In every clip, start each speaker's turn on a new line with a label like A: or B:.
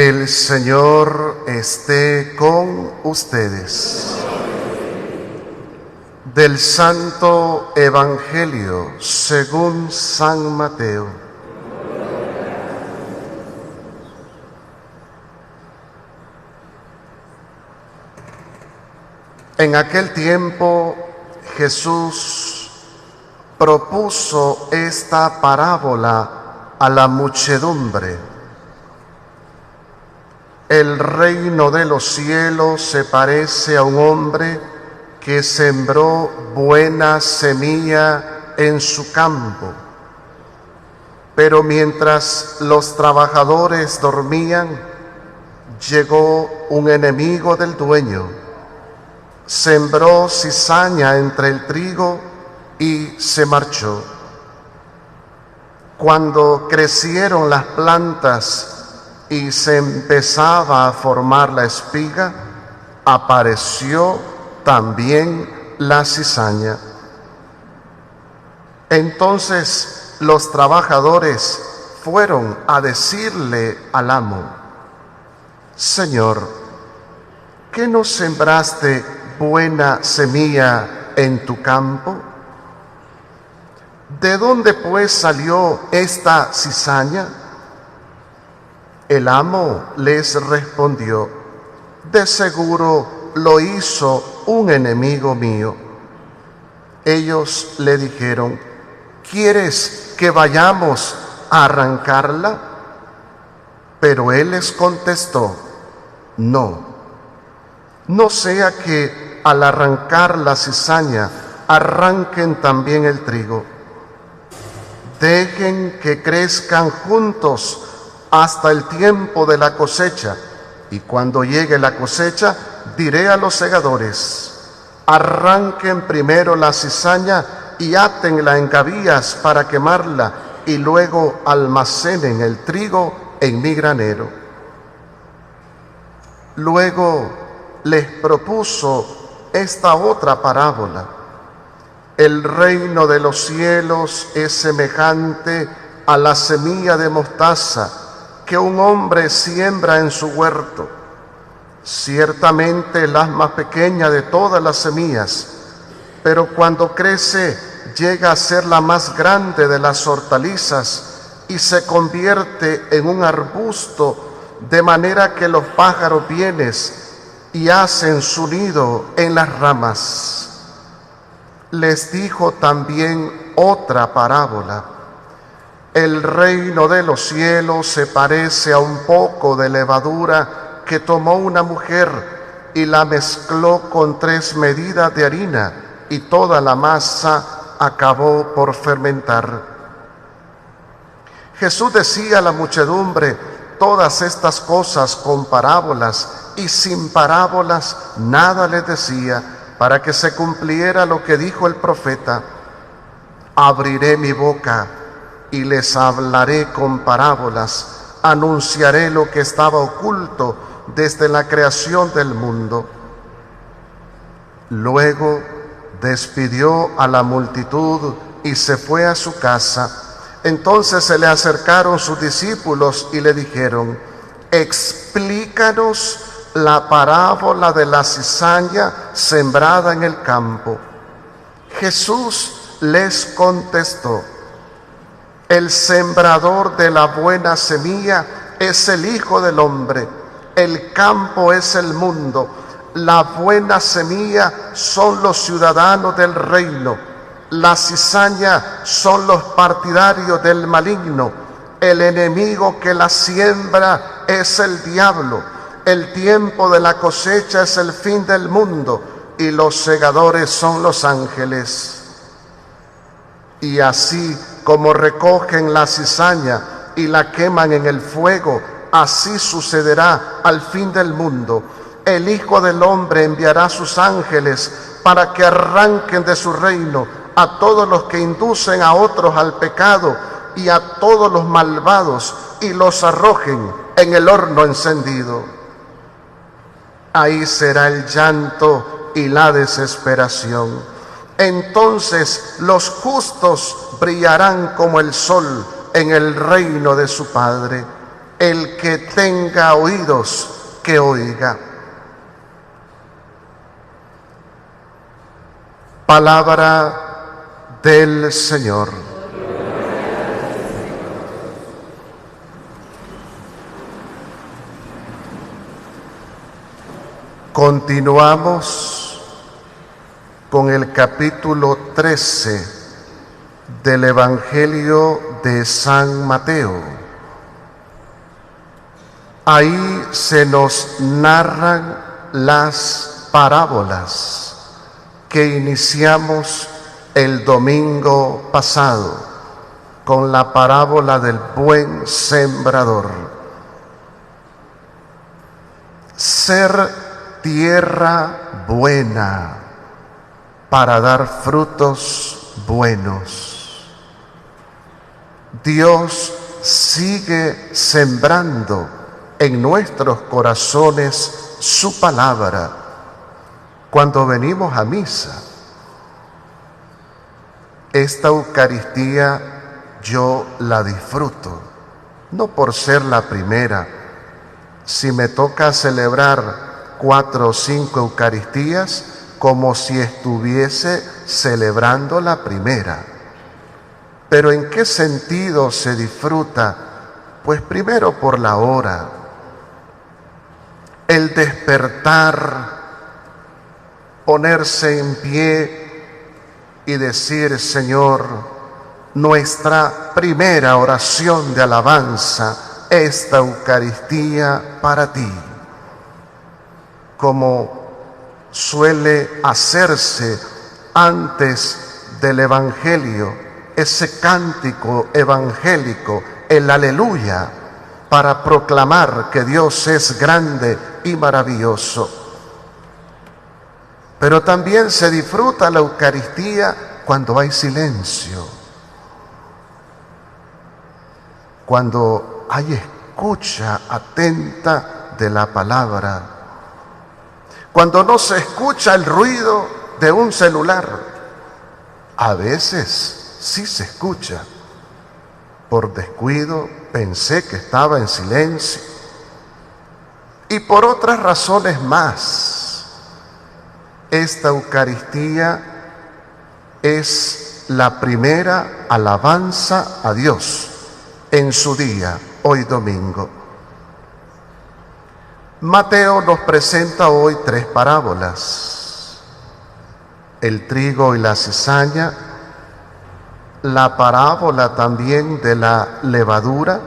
A: El Señor esté con ustedes. Del Santo Evangelio según San Mateo. En aquel tiempo Jesús propuso esta parábola a la muchedumbre. El reino de los cielos se parece a un hombre que sembró buena semilla en su campo. Pero mientras los trabajadores dormían, llegó un enemigo del dueño, sembró cizaña entre el trigo y se marchó. Cuando crecieron las plantas y se empezaba a formar la espiga, apareció también la cizaña. Entonces los trabajadores fueron a decirle al amo: Señor, ¿qué no sembraste buena semilla en tu campo? ¿De dónde pues salió esta cizaña? El amo les respondió: de seguro lo hizo un enemigo mío. Ellos le dijeron: ¿quieres que vayamos a arrancarla? Pero él les contestó: no sea que al arrancar la cizaña arranquen también el trigo. Dejen que crezcan juntos hasta el tiempo de la cosecha, y cuando llegue la cosecha diré a los segadores: arranquen primero la cizaña y átenla en gavillas para quemarla, y luego almacenen el trigo en mi granero. Luego les propuso esta otra parábola: el reino de los cielos es semejante a la semilla de mostaza que un hombre siembra en su huerto. Ciertamente es la más pequeña de todas las semillas, pero cuando crece llega a ser la más grande de las hortalizas y se convierte en un arbusto, de manera que los pájaros vienen y hacen su nido en las ramas. Les dijo también otra parábola: el reino de los cielos se parece a un poco de levadura que tomó una mujer y la mezcló con 3 medidas de harina, y toda la masa acabó por fermentar. Jesús decía a la muchedumbre todas estas cosas con parábolas, y sin parábolas nada les decía, para que se cumpliera lo que dijo el profeta: abriré mi boca y les hablaré con parábolas, anunciaré lo que estaba oculto desde la creación del mundo. Luego despidió a la multitud y se fue a su casa. Entonces se le acercaron sus discípulos y le dijeron: explícanos la parábola de la cizaña sembrada en el campo. Jesús les contestó: el sembrador de la buena semilla es el Hijo del Hombre. El campo es el mundo. La buena semilla son los ciudadanos del reino. La cizaña son los partidarios del maligno. El enemigo que la siembra es el diablo. El tiempo de la cosecha es el fin del mundo, y los segadores son los ángeles. Y así como recogen la cizaña y la queman en el fuego, así sucederá al fin del mundo. El Hijo del Hombre enviará sus ángeles para que arranquen de su reino a todos los que inducen a otros al pecado y a todos los malvados, y los arrojen en el horno encendido. Ahí será el llanto y la desesperación. Entonces los justos brillarán como el sol en el reino de su Padre. El que tenga oídos, que oiga. Palabra del Señor. Continuamos con el capítulo 13 del Evangelio de San Mateo. Ahí se nos narran las parábolas que iniciamos el domingo pasado con la parábola del buen sembrador. Ser tierra buena para dar frutos buenos. Dios sigue sembrando en nuestros corazones su palabra cuando venimos a misa. Esta Eucaristía yo la disfruto, no por ser la primera. Si me toca celebrar 4 o 5 Eucaristías, como si estuviese celebrando la primera. Pero ¿en qué sentido se disfruta? Pues primero por la hora, el despertar, ponerse en pie y decir: Señor, nuestra primera oración de alabanza, esta Eucaristía para ti. Como suele hacerse antes del Evangelio, ese cántico evangélico, el aleluya, para proclamar que Dios es grande y maravilloso. Pero también se disfruta la Eucaristía cuando hay silencio, cuando hay escucha atenta de la palabra, cuando no se escucha el ruido de un celular. A veces sí se escucha. Por descuido pensé que estaba en silencio. Y por otras razones más, esta Eucaristía es la primera alabanza a Dios en su día, hoy domingo. Mateo nos presenta hoy 3 parábolas: el trigo y la cizaña, la parábola también de la levadura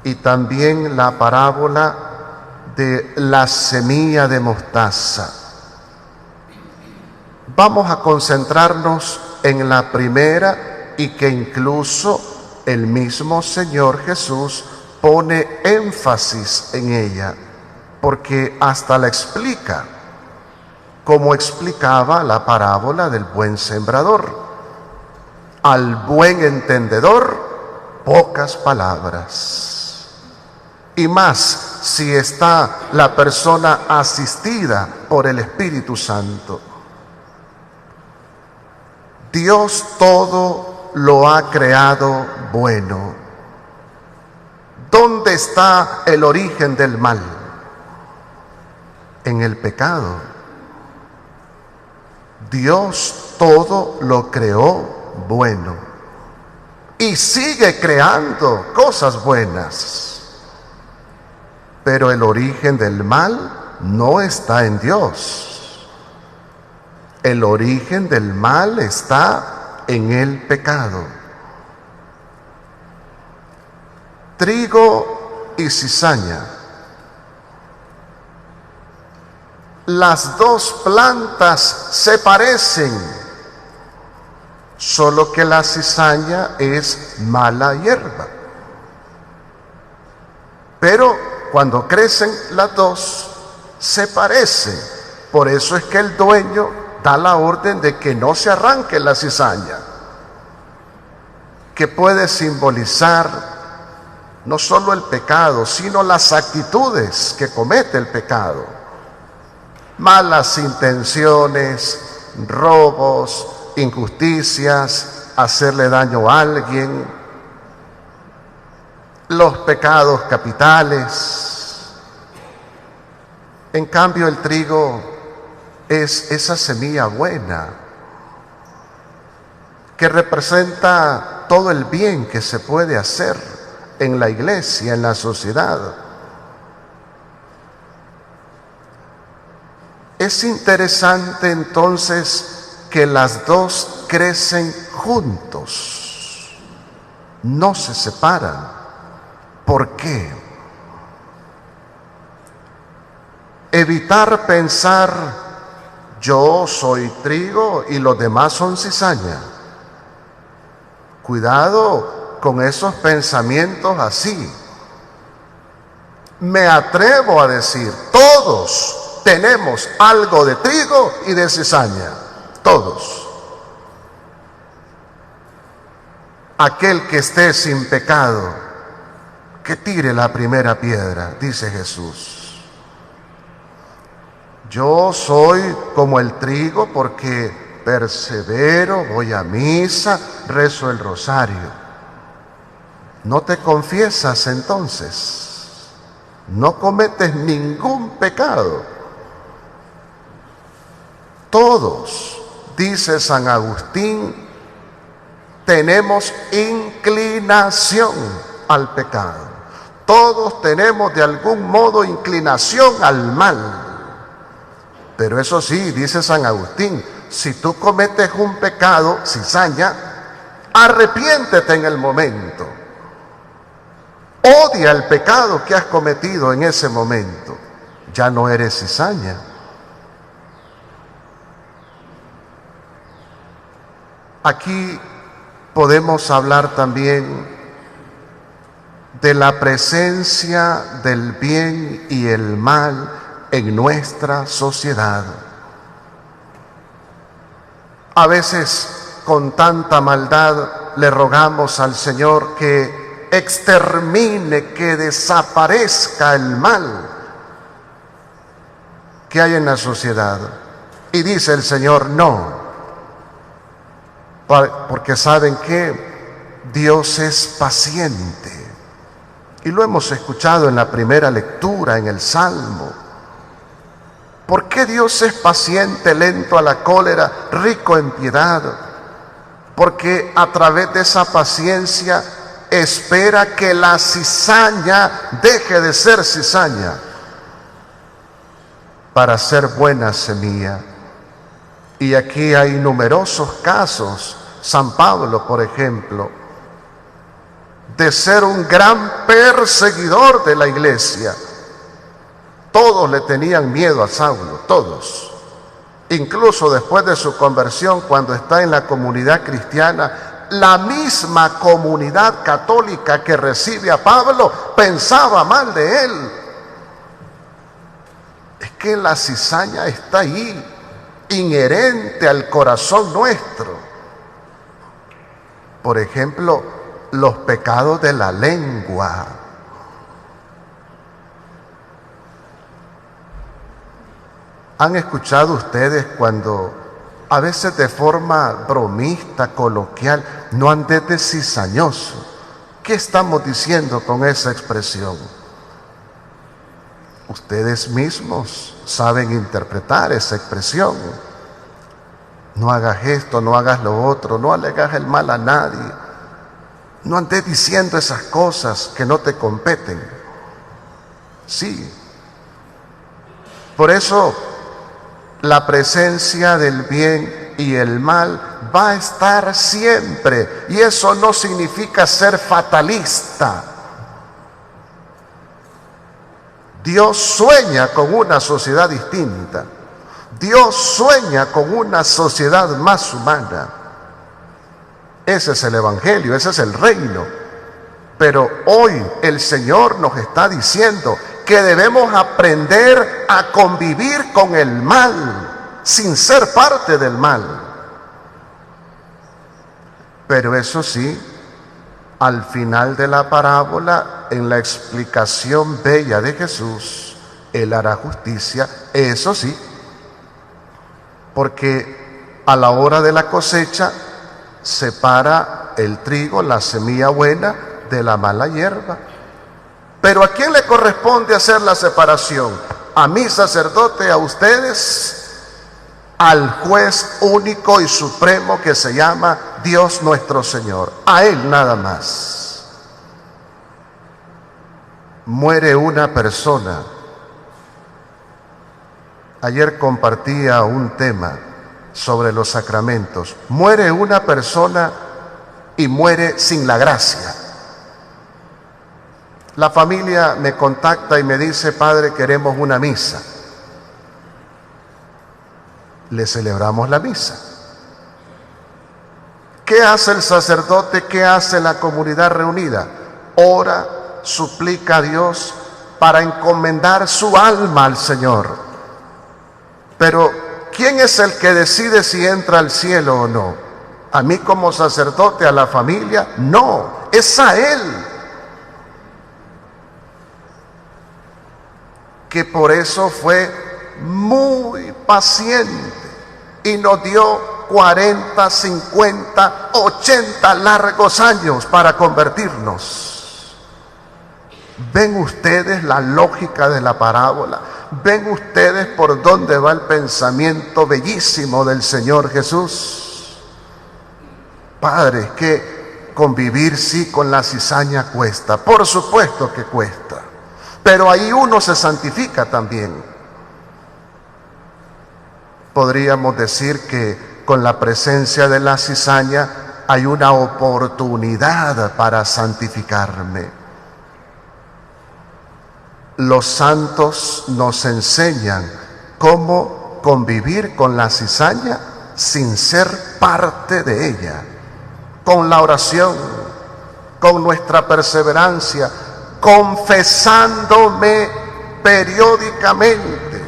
A: y también la parábola de la semilla de mostaza. Vamos a concentrarnos en la primera, y que incluso el mismo Señor Jesús pone énfasis en ella, porque hasta la explica, como explicaba la parábola del buen sembrador. Al buen entendedor, pocas palabras. Y más si está la persona asistida por el Espíritu Santo. Dios todo lo ha creado bueno. ¿Dónde está el origen del mal? En el pecado. Dios todo lo creó bueno y sigue creando cosas buenas. Pero el origen del mal no está en Dios. El origen del mal está en el pecado. Trigo y cizaña. Las dos plantas se parecen, solo que la cizaña es mala hierba. Pero cuando crecen las dos, se parecen. Por eso es que el dueño da la orden de que no se arranque la cizaña, que puede simbolizar no solo el pecado, sino las actitudes que comete el pecado. Malas intenciones, robos, injusticias, hacerle daño a alguien. los pecados capitales. En cambio, el trigo es esa semilla buena que representa todo el bien que se puede hacer en la iglesia, en la sociedad. Es interesante entonces que las dos crecen juntos, no se separan. ¿Por qué? Evitar pensar, yo soy trigo y los demás son cizaña. Cuidado con esos pensamientos así. Me atrevo a decir, todos tenemos algo de trigo y de cizaña, todos. Aquel que esté sin pecado, que tire la primera piedra, dice Jesús. Yo soy como el trigo porque persevero, voy a misa, rezo el rosario. ¿No te confiesas entonces? No cometes ningún pecado. Todos, dice San Agustín, tenemos inclinación al pecado. Todos tenemos de algún modo inclinación al mal. Pero eso sí, dice San Agustín, si tú cometes un pecado, cizaña, arrepiéntete en el momento. Odia el pecado que has cometido en ese momento. Ya no eres cizaña. Aquí podemos hablar también de la presencia del bien y el mal en nuestra sociedad. A veces con tanta maldad le rogamos al Señor que extermine, que desaparezca el mal que hay en la sociedad. Y dice el Señor, no, porque saben que Dios es paciente. Y lo hemos escuchado en la primera lectura, en el Salmo. ¿Por qué Dios es paciente, lento a la cólera, rico en piedad? Porque a través de esa paciencia espera que la cizaña deje de ser cizaña para ser buena semilla. Y aquí hay numerosos casos. San Pablo, por ejemplo, de ser un gran perseguidor de la iglesia. Todos le tenían miedo a Saulo, todos. Incluso después de su conversión, cuando está en la comunidad cristiana, la misma comunidad católica que recibe a Pablo pensaba mal de él. Es que la cizaña está ahí, inherente al corazón nuestro. Por ejemplo, los pecados de la lengua. ¿Han escuchado ustedes cuando, a veces de forma bromista, coloquial, no andes de cizañoso? ¿Qué estamos diciendo con esa expresión? Ustedes mismos saben interpretar esa expresión. No hagas esto, no hagas lo otro, no le hagas el mal a nadie. No andes diciendo esas cosas que no te competen. Sí. Por eso, la presencia del bien y el mal va a estar siempre. Y eso no significa ser fatalista. Dios sueña con una sociedad distinta. Dios sueña con una sociedad más humana. Ese es el Evangelio, ese es el reino. Pero hoy el Señor nos está diciendo que debemos aprender a convivir con el mal, sin ser parte del mal. Pero eso sí, al final de la parábola, en la explicación bella de Jesús, Él hará justicia, eso sí, porque a la hora de la cosecha separa el trigo, la semilla buena, de la mala hierba. Pero ¿a quién le corresponde hacer la separación? A mí, sacerdote, a ustedes, al juez único y supremo que se llama Dios nuestro Señor. A Él nada más. Muere una persona. Ayer compartía un tema sobre los sacramentos. Muere una persona y muere sin la gracia. La familia me contacta y me dice: padre, queremos una misa. Le celebramos la misa. ¿Qué hace el sacerdote? ¿Qué hace la comunidad reunida? Ora, suplica a Dios para encomendar su alma al Señor. Pero ¿quién es el que decide si entra al cielo o no? ¿A mí como sacerdote, a la familia? No, es a Él. Que por eso fue muy paciente y nos dio 40, 50, 80 largos años para convertirnos. ¿Ven ustedes la lógica de la parábola? ¿Ven ustedes por dónde va el pensamiento bellísimo del Señor Jesús? Padre, es que convivir sí con la cizaña cuesta, por supuesto que cuesta, pero ahí uno se santifica también. Podríamos decir que con la presencia de la cizaña hay una oportunidad para santificarme. Los santos nos enseñan cómo convivir con la cizaña sin ser parte de ella, con la oración, con nuestra perseverancia, confesándome periódicamente.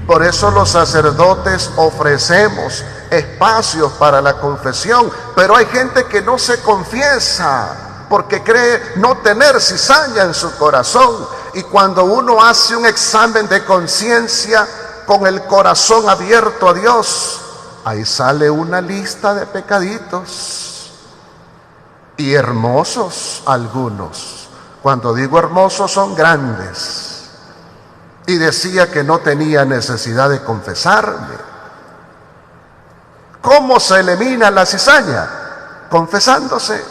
A: Por eso los sacerdotes ofrecemos espacios para la confesión, pero hay gente que no se confiesa porque cree no tener cizaña en su corazón. Y cuando uno hace un examen de conciencia con el corazón abierto a Dios, ahí sale una lista de pecaditos, y hermosos algunos. Cuando digo hermosos, son grandes. Y decía que no tenía necesidad de confesarme. ¿Cómo se elimina la cizaña? Confesándose.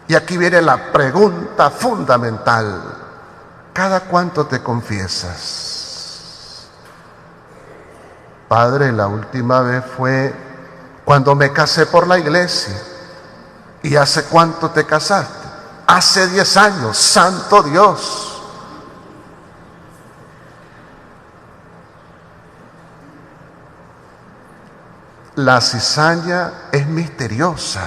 A: Y aquí viene la pregunta fundamental: ¿cada cuánto te confiesas? Padre, la última vez fue cuando me casé por la iglesia. ¿Y hace cuánto te casaste? Hace 10 años, santo Dios. La cizaña es misteriosa.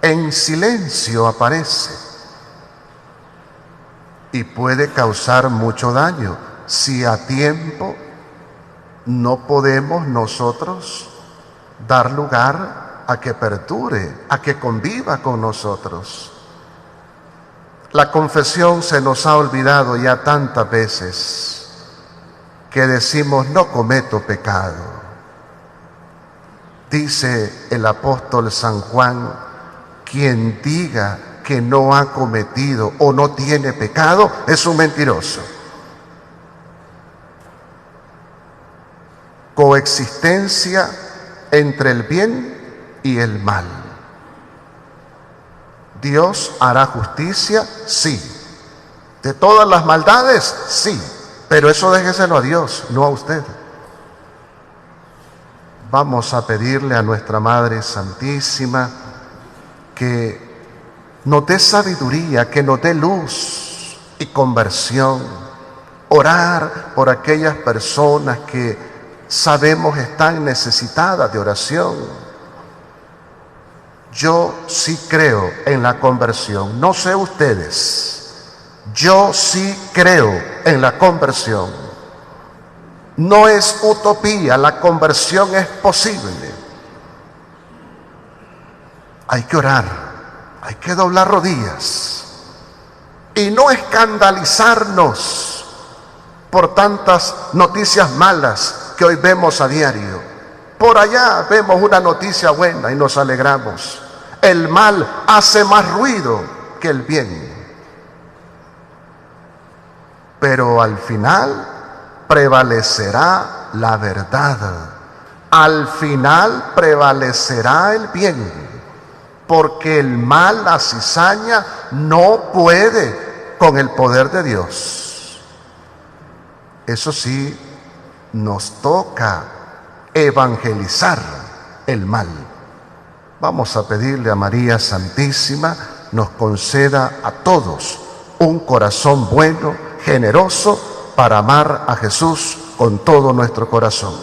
A: En silencio aparece y puede causar mucho daño si a tiempo no podemos nosotros dar lugar a que perdure, a que conviva con nosotros. La confesión se nos ha olvidado ya tantas veces que decimos: no cometo pecado. Dice el apóstol San Juan: quien diga que no ha cometido o no tiene pecado es un mentiroso. Coexistencia entre el bien y el mal. ¿Dios hará justicia? Sí. ¿De todas las maldades? Sí. Pero eso déjeselo a Dios, no a usted. Vamos a pedirle a nuestra Madre Santísima que nos dé sabiduría, que nos dé luz y conversión. Orar por aquellas personas que sabemos están necesitadas de oración. Yo sí creo en la conversión, no sé ustedes. Yo sí creo en la conversión. No es utopía, la conversión es posible. Hay que orar, hay que doblar rodillas y no escandalizarnos por tantas noticias malas que hoy vemos a diario. Por allá vemos una noticia buena y nos alegramos. El mal hace más ruido que el bien. pero al final prevalecerá la verdad. Al final prevalecerá el bien, porque el mal, la cizaña, no puede con el poder de Dios. Eso sí, nos toca evangelizar el mal. Vamos a pedirle a María Santísima nos conceda a todos un corazón bueno, generoso, para amar a Jesús con todo nuestro corazón.